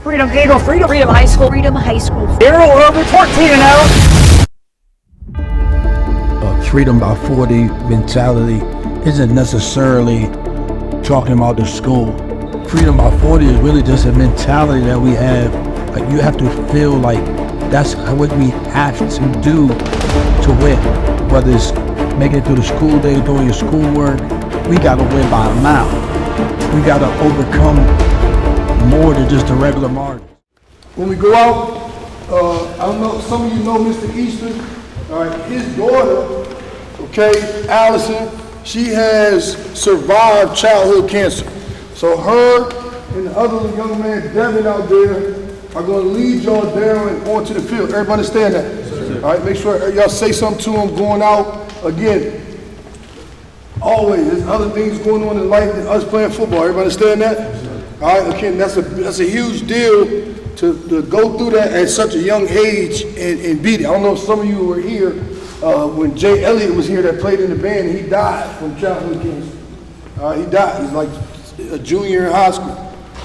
Freedom Gator, Freedom High School, Freedom High School. They're over 14-0. Freedom by 40 mentality isn't necessarily talking about the school. Freedom by 40 is really just a mentality that we have. Like, you have to feel like that's what we have to do to win. Whether it's making it through the school day, doing your schoolwork, we gotta win by a mile. We gotta overcome more than just the regular margin. When we go out, I don't know, some of you know Mr. Easton, all right, his daughter, okay, Allison, she has survived childhood cancer. So her and the other young man, Devin, out there, are going to lead y'all down and onto the field. Everybody understand that? Yes, all right, make sure y'all say something to them going out. Again, always, there's other things going on in life than us playing football. Everybody understand that? Yes, all right, again, that's a huge deal to go through that at such a young age and beat it. I don't know if some of you were here when Jay Elliott was here that played in the band, and he died from childhood cancer. He died. He's like a junior in high school.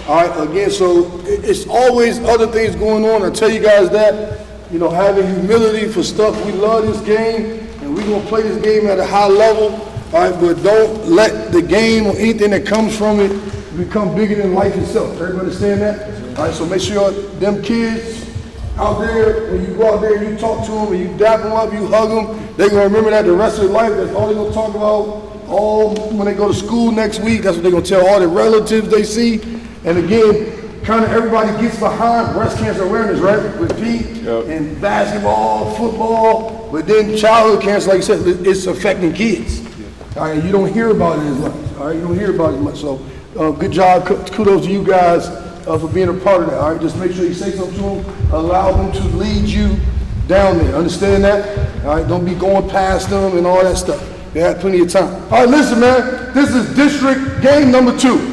All right, again, so it's always other things going on. I tell you guys that, you know, having humility for stuff. We love this game, and we're going to play this game at a high level, all right, but don't let the game or anything that comes from it become bigger than life itself. Everybody understand that? All right, so make sure them kids out there, when you go out there and you talk to them and you dap them up, you hug them, they're going to remember that the rest of their life. That's all they're going to talk about. All when they go to school next week, that's what they're going to tell all the relatives they see. And again, kind of everybody gets behind breast cancer awareness, right? With Pete and basketball, football, but then childhood cancer, like you said, it's affecting kids. All right, you don't hear about it as much. All right, you don't hear about it as much. So good job, kudos to you guys for being a part of that. All right, just make sure you say something to them, allow them to lead you down there. Understand that? All right, don't be going past them and all that stuff. They have plenty of time. All right, listen, man. This is district game number 2.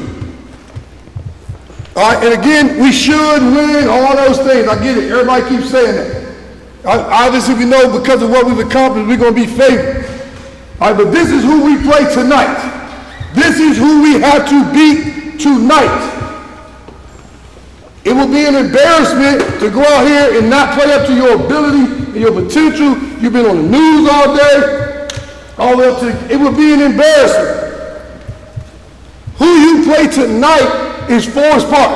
All right, and again, we should win all those things. I get it. Everybody keeps saying that. Obviously, we know because of what we've accomplished, we're going to be favored. All right, but this is who we play tonight. This is who we have to beat tonight. It will be an embarrassment to go out here and not play up to your ability and your potential. You've been on the news all day, all the way up to, it would be an embarrassment. Who you play tonight is Forest Park.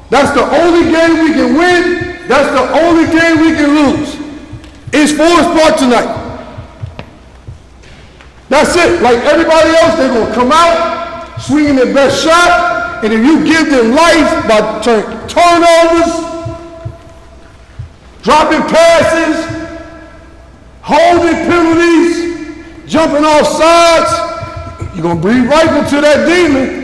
That's the only game we can win. That's the only game we can lose. It's Forest Park tonight. That's it. Like everybody else, they're going to come out, swinging their best shot, and if you give them life by turnovers, dropping passes, holding penalties, jumping off sides, you're going to breathe life into that demon.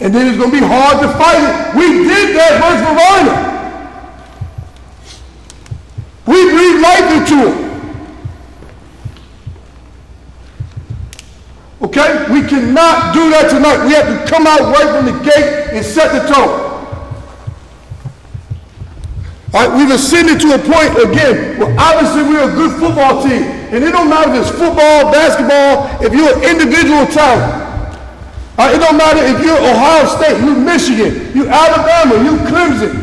And then it's going to be hard to fight it. We did that versus Verona. We breathed life into it. Okay? We cannot do that tonight. We have to come out right from the gate and set the tone. All right, we've ascended to a point, again, where obviously we're a good football team. And it don't matter if it's football, basketball, if you're an individual talent. It don't matter if you're Ohio State, you're Michigan, you're Alabama, you're Clemson.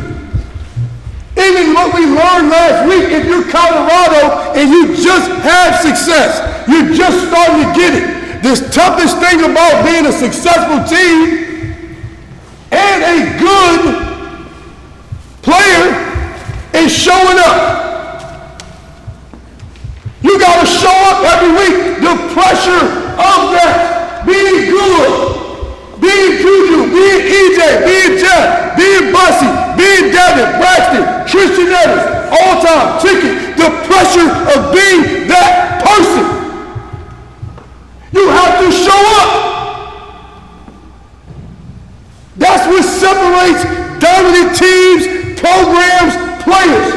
Even what we learned last week, if you're Colorado and you just have success, you're just starting to get it. The toughest thing about being a successful team and a good player is showing up. You got to show up every week. The pressure of that, being good, being Juju, being EJ, being Jeff, being Bussy, being Devin, Braxton, Tristan Evans, all-time ticket, the pressure of being that person. You have to show up. That's what separates dominant teams, programs, players.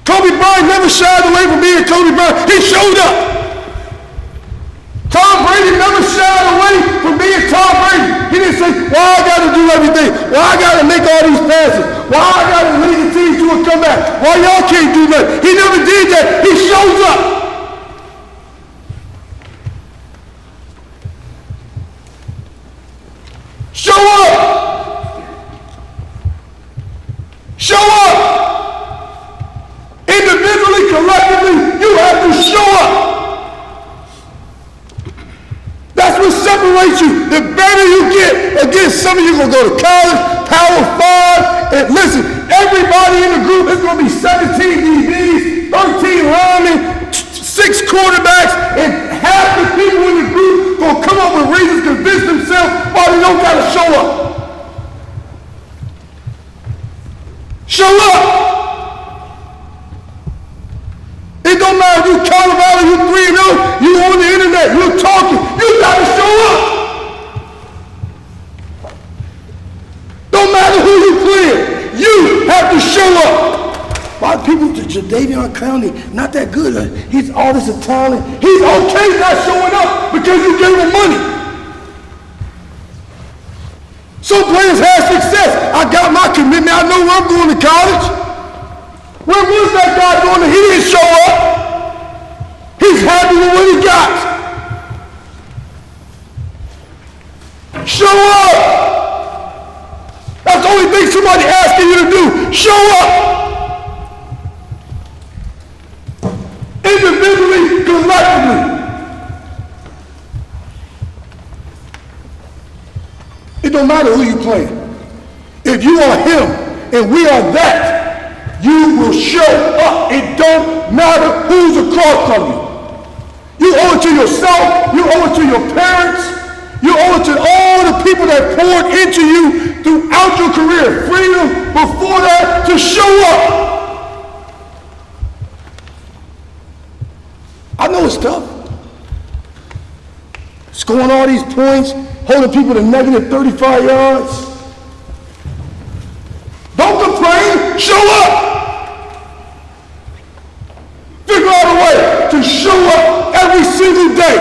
Kobe Bryant never shied away from being Kobe Bryant. He showed up. Tom Brady never shied away from being Tom Brady. He didn't say, why I got to do everything? Why I got to make all these passes? Why I got to lead the team to a comeback? Why y'all can't do that? He never did that. He shows up. Show up! Show up! Individually, collectively, you have to show up. That's what separates you. The better you get, again, some of you gonna go to college, Power 5, and listen, everybody in the group is gonna be 17 DBs, 13 linemen, 6 quarterbacks, and half the people in the group gonna come up with reasons to convince themselves why they don't gotta show up. Show up! It don't matter if you Colorado, you 3-0, you on the internet, you're talking, you gotta show up! Don't matter who you playing, you have to show up! A lot of people, Jadeveon Clowney, not that good. He's all this talent. He's okay not showing up because you gave him money. Some players have success. I got my commitment. I know where I'm going to college. Where was that guy going? He didn't show up. He's happy with what he got. Show up. That's the only thing somebody asking you to do. Show up. Individually, collectively. It don't matter who you play. If you are him and we are that, you will show up. It don't matter who's across from you. You owe it to yourself, you owe it to your parents, you owe it to all the people that poured into you throughout your career. Freedom before that to show up. I know it's tough. Scoring all these points, holding people to negative 35 yards. Don't complain, show up. Figure out a way to show up every single day.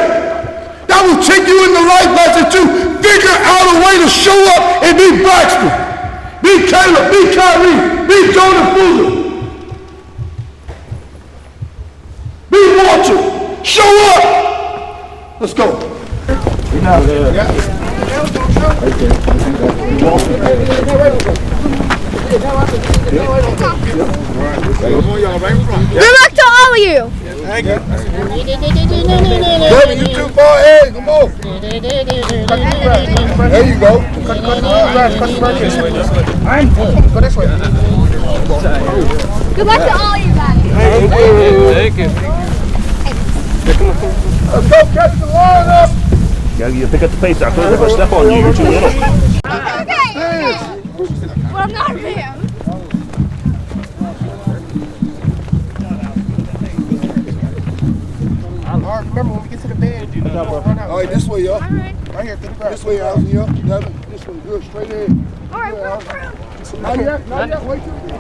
That will take you in the life lesson too. Figure out a way to show up and be Braxton, be Caleb, be Kyrie, be Jonah Fuller. Be Walter. Show up. Let's go. Good luck to all of you. Thank you. Baby, you too far ahead. Come on. There you go. Go this way. Good luck to all you guys. Thank you. Let's go catch the line up. You pick up the pace. If I step on you, you're too little. Okay. Well, I'm not a man. All right, remember when we get to the bed, run out. All right, this way, y'all. All right. Right here, to the back. This way, Allison, y'all. Devin, this way, good, straight ahead. All right, we're through. Not yet, wait till we get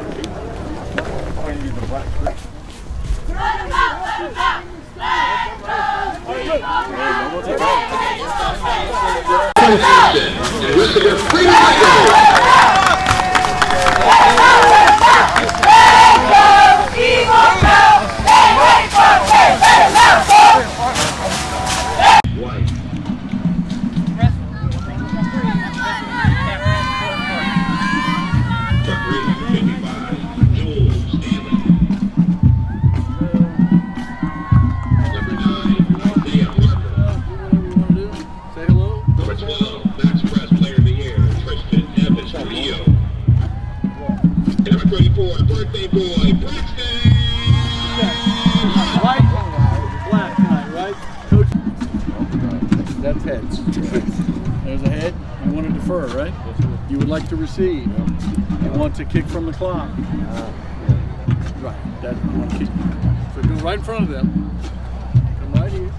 birthday boy, Braxton! White, black tonight, right? Coach. That's heads. There's a head. You want to defer, right? You would like to receive. You want to kick from the clock. Right. That you want to kick. So go right in front of them. Come right here.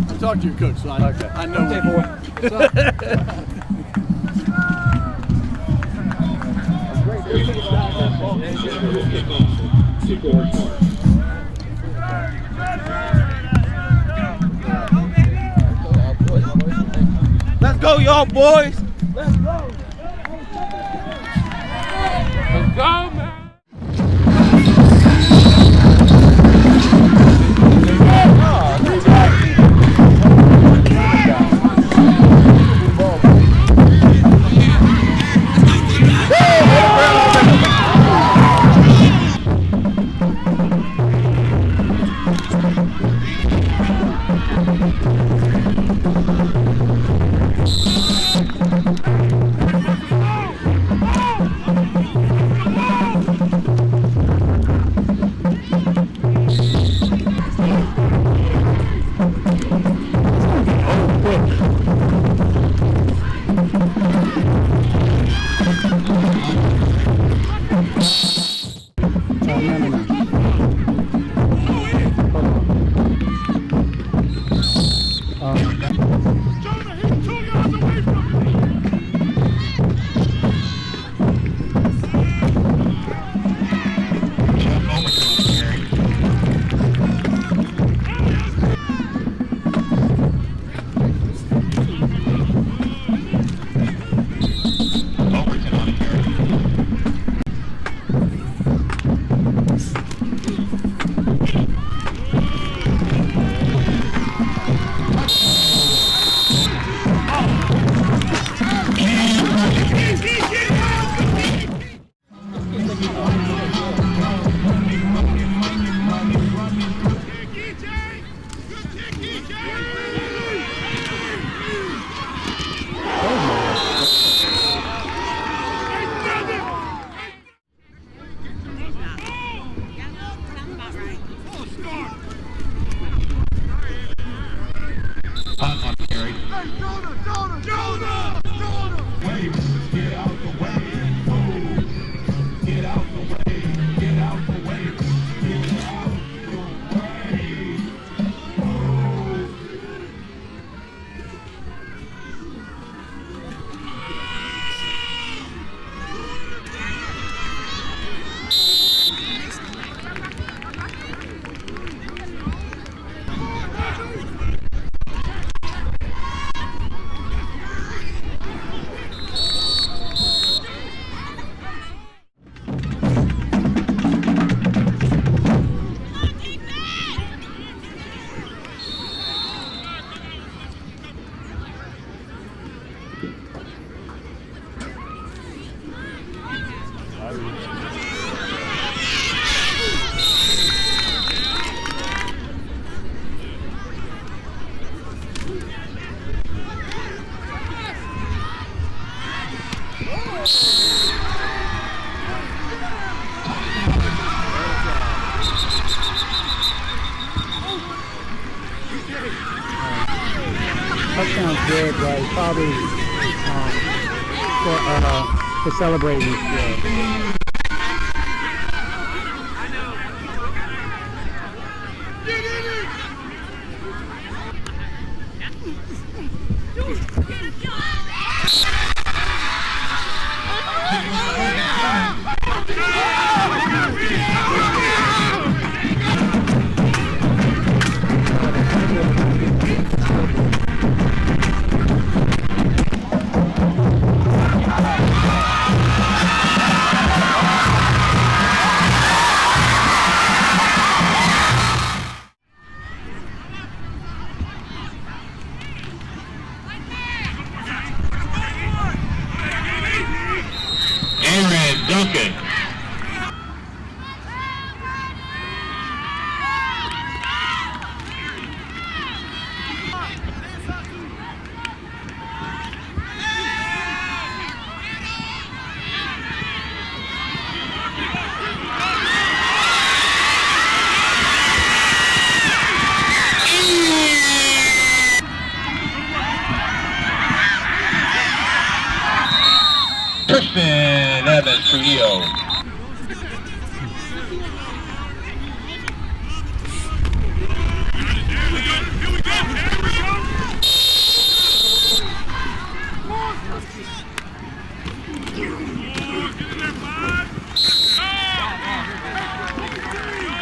I'll talk to your coach, so I know. Okay, boy. Let's go, y'all boys. Let's go. Let's go, man. Touchdown's good, but it's probably for celebrating. Yeah. Duncan. Tristan Evans Trujillo.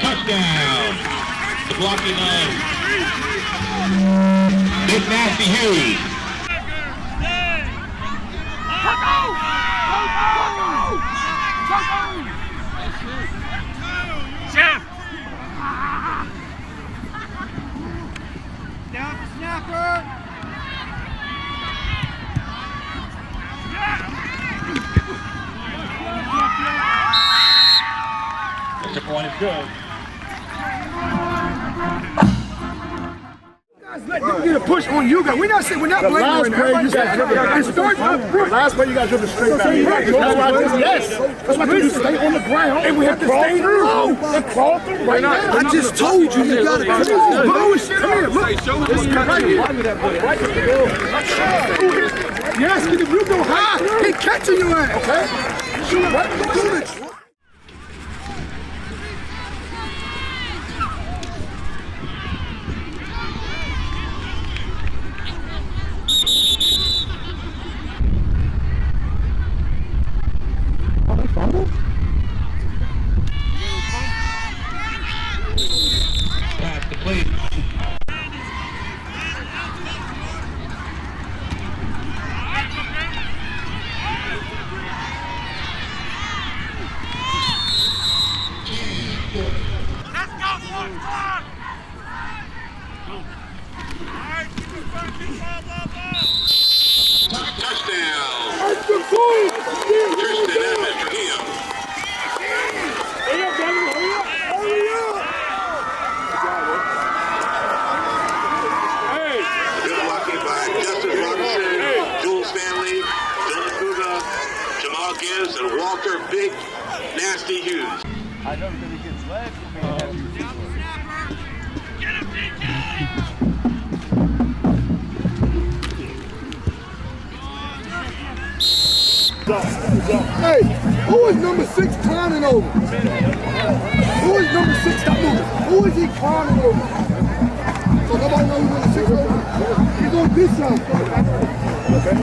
Touchdown. The blocking of Big Nasty Hughes. Jeff! Down the snapper! The point is good. Let them get a push on you guys. We're not blaming last play you got driven. Last play you got driven straight back. That's why yes. That's why you stay on the ground. And we have to stay through. And crawl through right now. I just told you, you gotta come on. Bullshit. Come here, look. Show us what's Right here. Yes, if you go high, he catching your ass. Okay? Shoot right through it. Pass complete. Touchdown! Tristan Evans for him. Good blocking by Justin Robinson, Jules Stanley, Dylan Fuga, Jamal Gibbs, and Walter Big Nasty Hughes. I know because he gets legs for being heavy. Hey, who is number 6 climbing over? Who is number 6? Stop moving. Who is he climbing over? So nobody knows who number 6 over? He's on this side. Okay.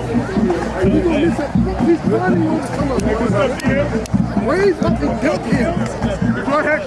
He's on this side. He's climbing over someone. Raise up and dump him. Go ahead.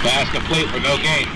Pass complete for no gain.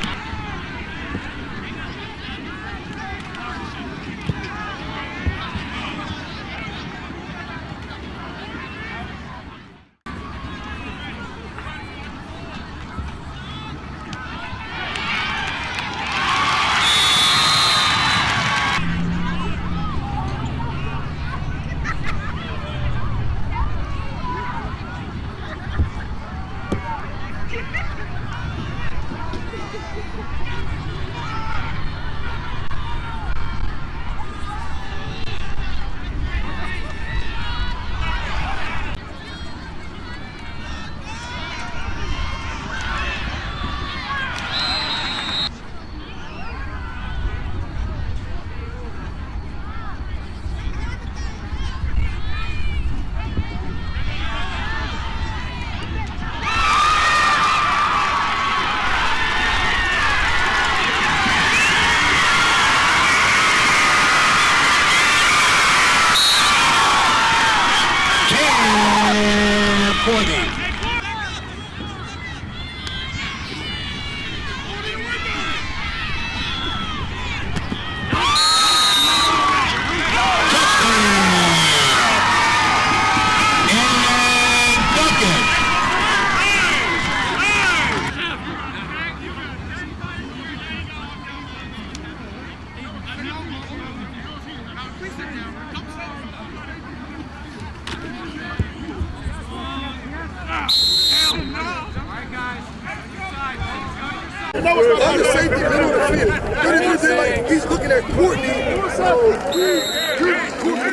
On the safety middle of the field. Like he's looking at Courtney. So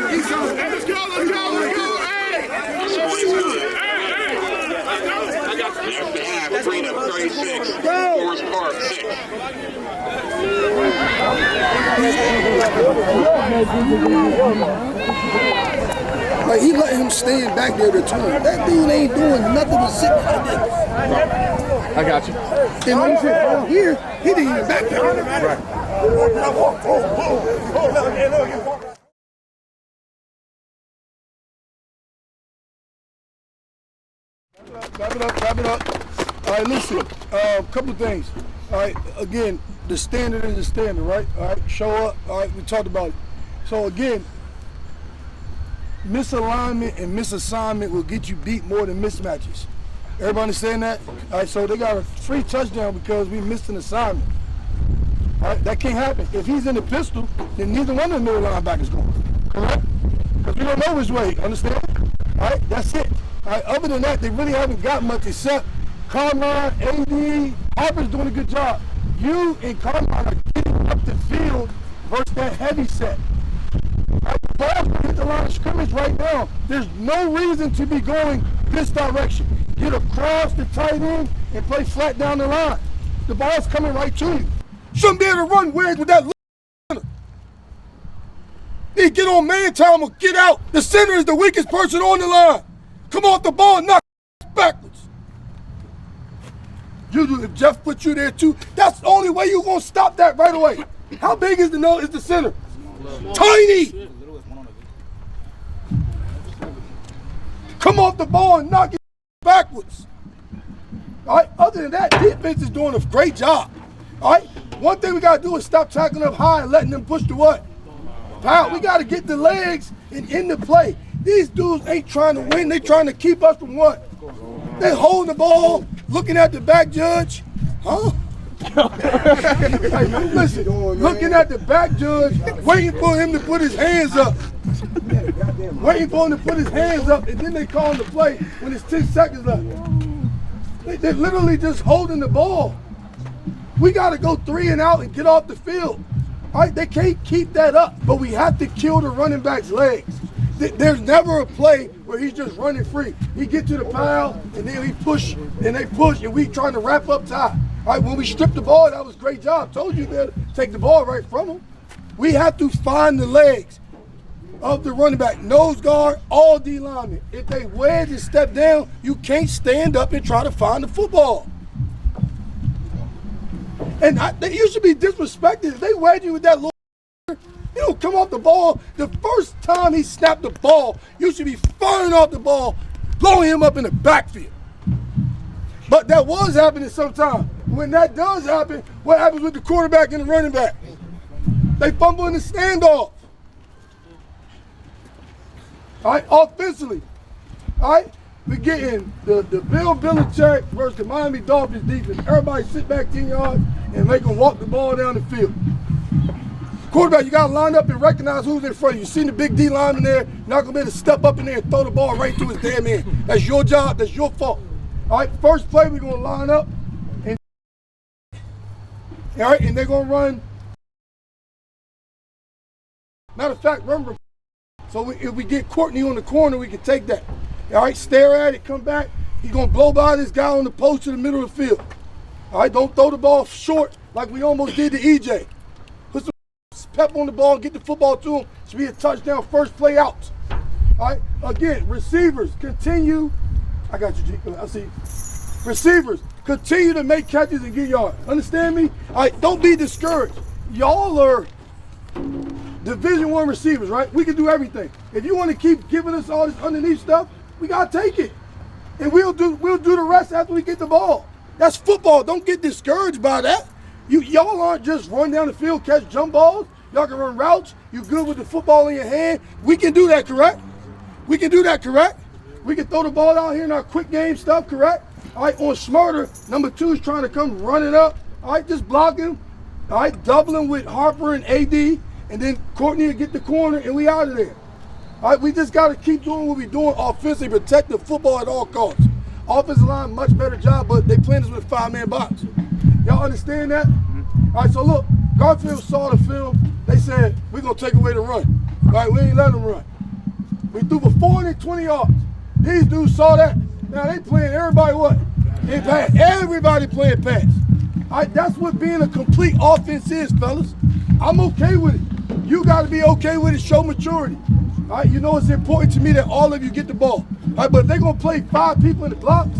he's on. Let's go. After half, Freedom 36, Forest Park 6. Like he let him stand back there to turn. That dude ain't doing nothing but sitting like this. I got you. And when he said down here, he didn't even back there. Right. Wrap it up. All right, listen, a couple of things. All right, again, the standard is the standard, right? All right, show up. All right, we talked about it. So again, misalignment and misassignment will get you beat more than mismatches. Everybody understand that? All right, so they got a free touchdown because we missed an assignment. All right, that can't happen. If he's in the pistol, then neither one of the middle linebackers going. Correct? Because we don't know which way. Understand? All right, that's it. All right, other than that, they really haven't got much except Carmine, AD, Harper's doing a good job. You and Carmine are getting up the field versus that heavy set. Right, the ball's gonna hit the line of scrimmage right now. There's no reason to be going this direction. Get across the tight end and play flat down the line. The ball's coming right to you. Shouldn't be able to run wedge with that center. He get on man time or get out. The center is the weakest person on the line. Come off the ball and knock backwards. If Jeff put you there too, that's the only way you're gonna stop that right away. How big is the center? Tiny. Come off the ball and knock it backwards. All right. Other than that, defense is doing a great job. All right. One thing we gotta do is stop tackling up high and letting them push the what? Power. We gotta get the legs and in the play. These dudes ain't trying to win. They trying to keep us from what? They holding the ball, looking at the back judge. Huh? Hey, listen, looking at the back judge, waiting for him to put his hands up. Waiting for him to put his hands up, and then they call him to play when it's 10 seconds left. They're literally just holding the ball. We got to go 3 and out and get off the field. All right, they can't keep that up, but we have to kill the running back's legs. There's never a play where he's just running free. He get to the pile, and then he push, and they push, and we trying to wrap up time. All right, when we stripped the ball, that was a great job. Told you to take the ball right from him. We have to find the legs of the running back, nose guard, all D linemen. If they wedge and step down, you can't stand up and try to find the football. And you should be disrespected if they wedge you with that little. You don't come off the ball. The first time he snapped the ball, you should be firing off the ball, blowing him up in the backfield. But that was happening sometimes. When that does happen, what happens with the quarterback and the running back? They fumble in the standoff. All right, offensively. All right, we're getting the Bill Belichick versus the Miami Dolphins defense. Everybody sit back 10 yards and make them walk the ball down the field. Quarterback, you got to line up and recognize who's in front of you. You see the big D lineman there, not going to be able to step up in there and throw the ball right to his damn hand. That's your job. That's your fault. All right, first play, we're going to line up. And, all right, and they're going to run. Matter of fact, remember, so if we get Courtney on the corner, we can take that. All right, stare at it, come back. He's going to blow by this guy on the post to the middle of the field. All right, don't throw the ball short like we almost did to EJ. Put some pep on the ball and get the football to him. Should be a touchdown, first play out. All right, again, receivers, continue. I got you, G. I see. Receivers, continue to make catches and get yards. Understand me? All right, don't be discouraged. Y'all are Division I receivers, right? We can do everything. If you want to keep giving us all this underneath stuff, we got to take it. And we'll do the rest after we get the ball. That's football. Don't get discouraged by that. Y'all aren't just run down the field, catch jump balls. Y'all can run routes. You good with the football in your hand. We can do that, correct? We can do that, correct? We can throw the ball out here in our quick game stuff, correct? All right, on Smarter, number 2 is trying to come running up. All right, just block him. All right, doubling with Harper and AD, and then Courtney will get the corner, and we out of there. All right, we just got to keep doing what we're doing offensively, protect the football at all costs. Offensive line, much better job, but they playing us with a 5-man box. Y'all understand that? All right, so look, Garfield saw the film. They said, we're going to take away the run. All right, we ain't letting them run. We threw for 420 yards. These dudes saw that. Now they playing everybody what? In pass. Everybody playing pass. All right, that's what being a complete offense is, fellas. I'm okay with it. You got to be okay with it. Show maturity. All right, you know it's important to me that all of you get the ball. All right, but if they're going to play 5 people in the blocks,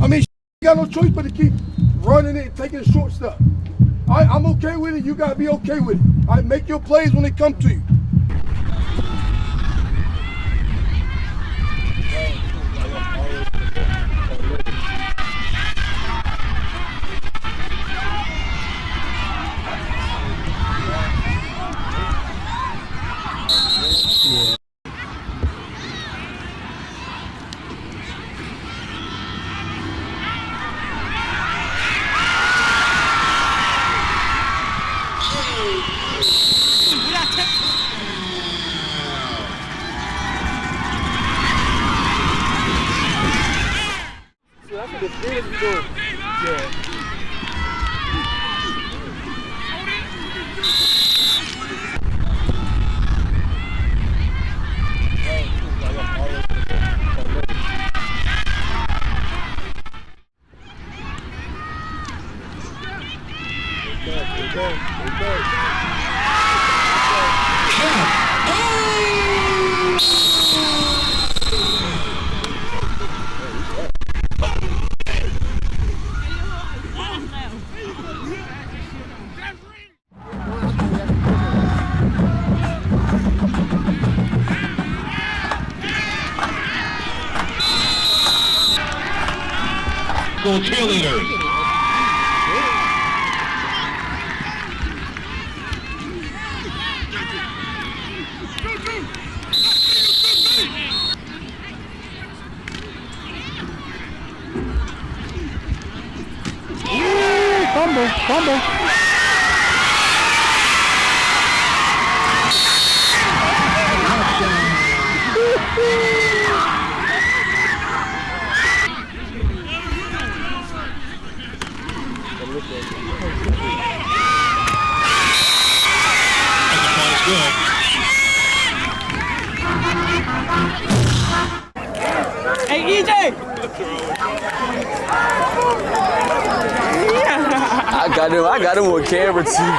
I mean, you got no choice but to keep running it and taking the short stuff. All right, I'm okay with it. You got to be okay with it. All right, make your plays when they come to you. Cheerleaders. Fumble. Hey, EJ! I got him on camera too.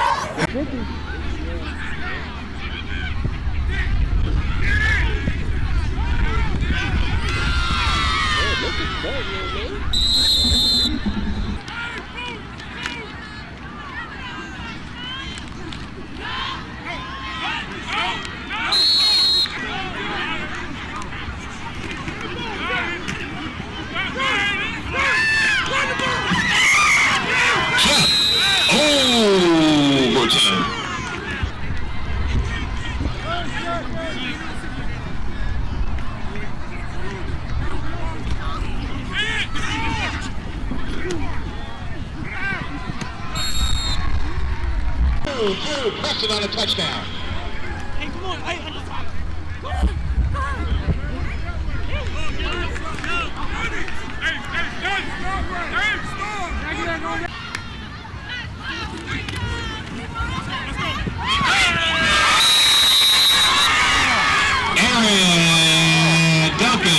Preston on a touchdown. Hey, come on. Hey, Aaron Duncan.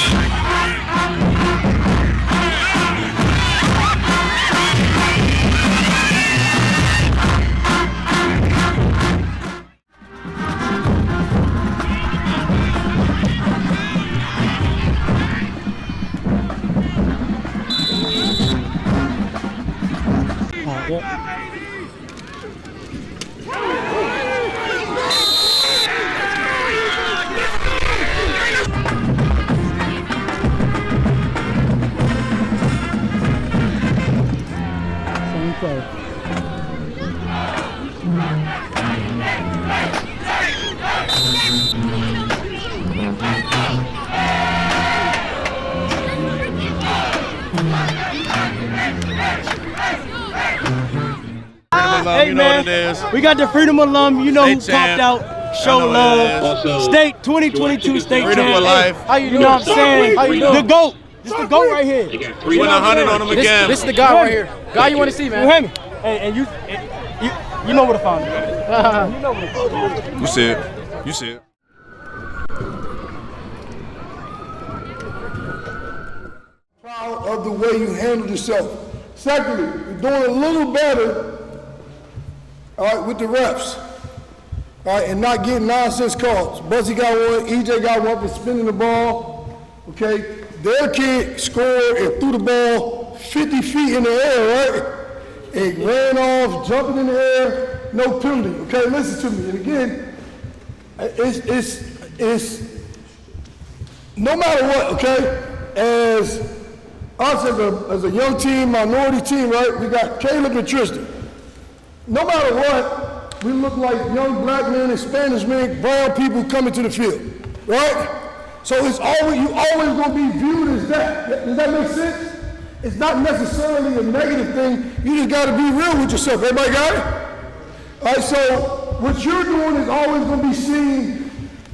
Same play. Hey, man, we got the Freedom Alum, you know who popped out, show love. State 2022 state Freedom champ. for life. How you know what I'm saying? How you doing? The GOAT. This the GOAT right here. Win 100 on him again. This is the guy right here. Guy you want to see, man. You hear me? Hey, and you know where to find me. You know where to find me. You see it. You see it. Proud of the way you handled yourself. Secondly, you're doing a little better, all right, with the refs, all right, and not getting nonsense calls. Buzzy got one, EJ got one for spinning the ball, okay? Their kid scored and threw the ball 50 feet in the air, right? And ran off, jumping in the air, no penalty, okay? Listen to me, and again, it's no matter what, okay? As us as a young team, minority team, right? We got Caleb and Tristan. No matter what, we look like young black men and Spanish men, brown people coming to the field, right? So it's always, you always gonna be viewed as that. Does that make sense? It's not necessarily a negative thing. You just gotta be real with yourself. Everybody got it? All right, so what you're doing is always gonna be seen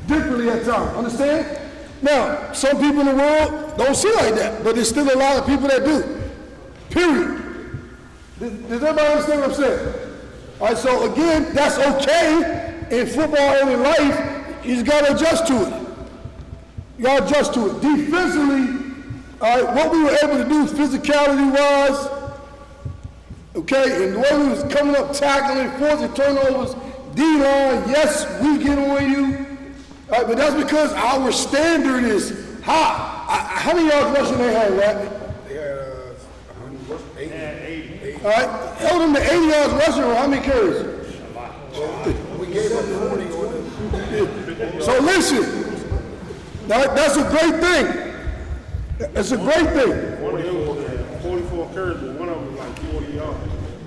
differently at times, understand? Now, some people in the world don't see like that, but there's still a lot of people that do. Period. Does everybody understand what I'm saying? All right, so again, that's okay in football and in life. You just got to adjust to it. You got to adjust to it. Defensively, all right, what we were able to do physicality-wise, okay, and the way we was coming up, tackling, forcing turnovers, D-line, yes, we get on you, all right, but that's because our standard is high. How many yards rushing they had, right? They had 80. All right, held them to 80 yards rushing, or how many carries? We gave up 40 on them. So listen, that's a great thing. It's a great thing. 44 carries, but one of them was like 40 yards.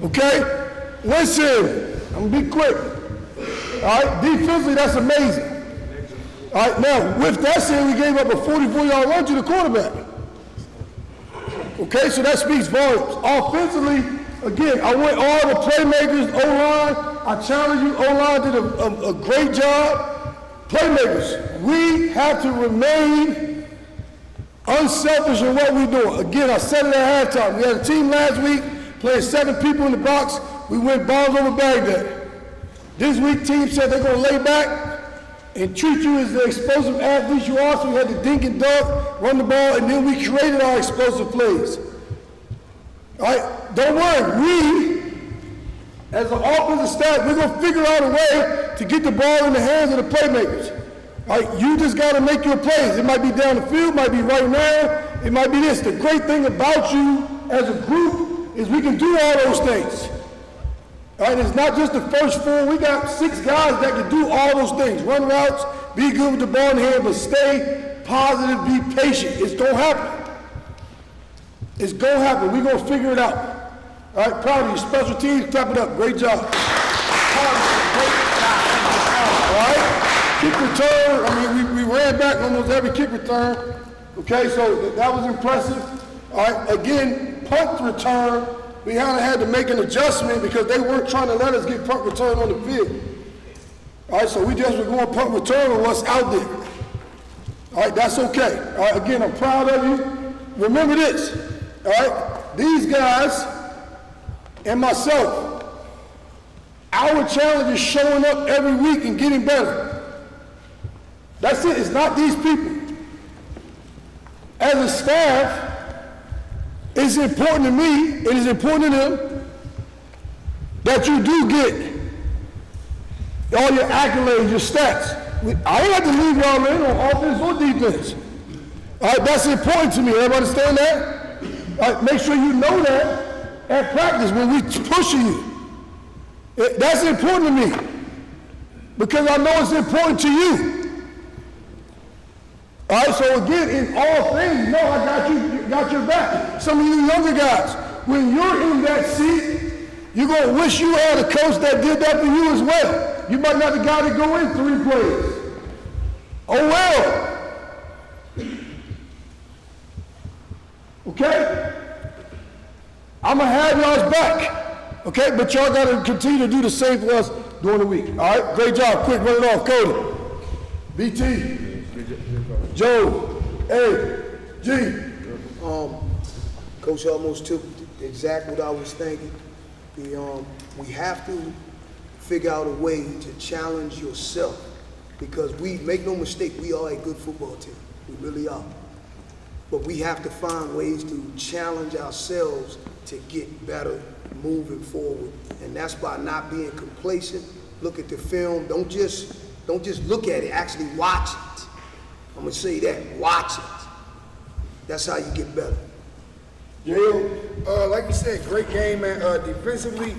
Okay? Listen, I'm gonna be quick. All right, defensively, that's amazing. All right, now, with that said, we gave up a 44-yard run to the quarterback. Okay, so that speaks volumes. Offensively, again, I want all the playmakers, O-line. I challenge you, O-line did a great job. Playmakers, we have to remain unselfish in what we're doing. Again, I said it at halftime. We had a team last week playing 7 people in the box. We went balls over Baghdad. This week, team said they're going to lay back and treat you as the explosive athletes you are. So we had to dink and dunk, run the ball, and then we created our explosive plays. All right, don't worry. We, as an offensive staff, we're going to figure out a way to get the ball in the hands of the playmakers. All right, you just got to make your plays. It might be down the field, might be right now, it might be this. The great thing about you as a group is we can do all those things. All right, it's not just the first 4. We got 6 guys that can do all those things. Run routes, be good with the ball in hand, but stay positive, be patient. It's going to happen. It's going to happen. We're going to figure it out. All right, proud of you. Special teams, clap it up. Great job. All right? Kick return, I mean, we ran back almost every kick return. Okay, so that was impressive. All right, again, punt return, we had to make an adjustment because they weren't trying to let us get punt return on the field. All right, so we just were going punt return with what's out there. All right, that's okay. All right, again, I'm proud of you. Remember this, all right? These guys and myself, our challenge is showing up every week and getting better. That's it, it's not these people. As a staff, it's important to me, it is important to them, that you do get all your accolades, your stats. I ain't have to leave y'all in on offense or defense. All right, that's important to me, everybody understand that? All right, make sure you know that at practice when we pushing you. That's important to me, because I know it's important to you. All right, so again, in all things, no, I got your back. Some of you younger guys, when you're in that seat, you're going to wish you had a coach that did that for you as well. You might not have got to go in 3 plays. Oh well. Okay? I'm going to have y'all's back. Okay, but y'all got to continue to do the same for us during the week. All right, great job. Quick, run it off. Cody. BT. Joe, A, G. Coach almost took exactly what I was thinking. We have to figure out a way to challenge yourself, because we, make no mistake, we are a good football team. We really are. But we have to find ways to challenge ourselves to get better moving forward. And that's by not being complacent. Look at the film. Don't just look at it, actually watch it. I'm gonna say that, watch it. That's how you get better. Like you said, great game, man. Defensively,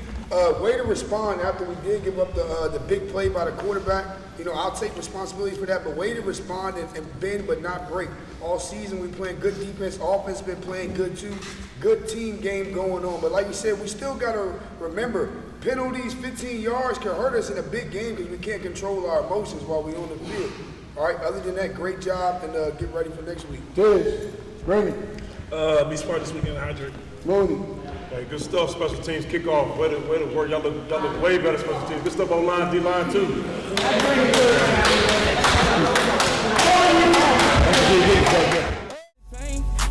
way to respond after we did give up the big play by the quarterback. You know, I'll take responsibility for that, but way to respond and bend but not break. All season we playing good defense. Offense been playing good too. Good team game going on. But like you said, we still gotta remember, penalties, 15 yards can hurt us in a big game because we can't control our emotions while we're on the field. All right, other than that, great job, and get ready for next week. Tiz, Brady. Be smart this weekend, hydrate. Looney. Hey, good stuff, special teams, kickoff, way to work. Y'all look way better, special teams. Good stuff on line, D-line too.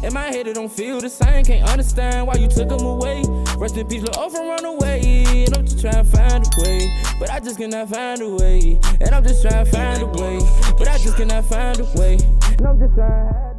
In my head, it don't feel the same. Can't understand why you took them away. Rest in peace, look over, run away. And I'm just trying to find a way, but I just cannot find a way. And I'm just trying to find a way, but I just cannot find a way. And I'm just trying.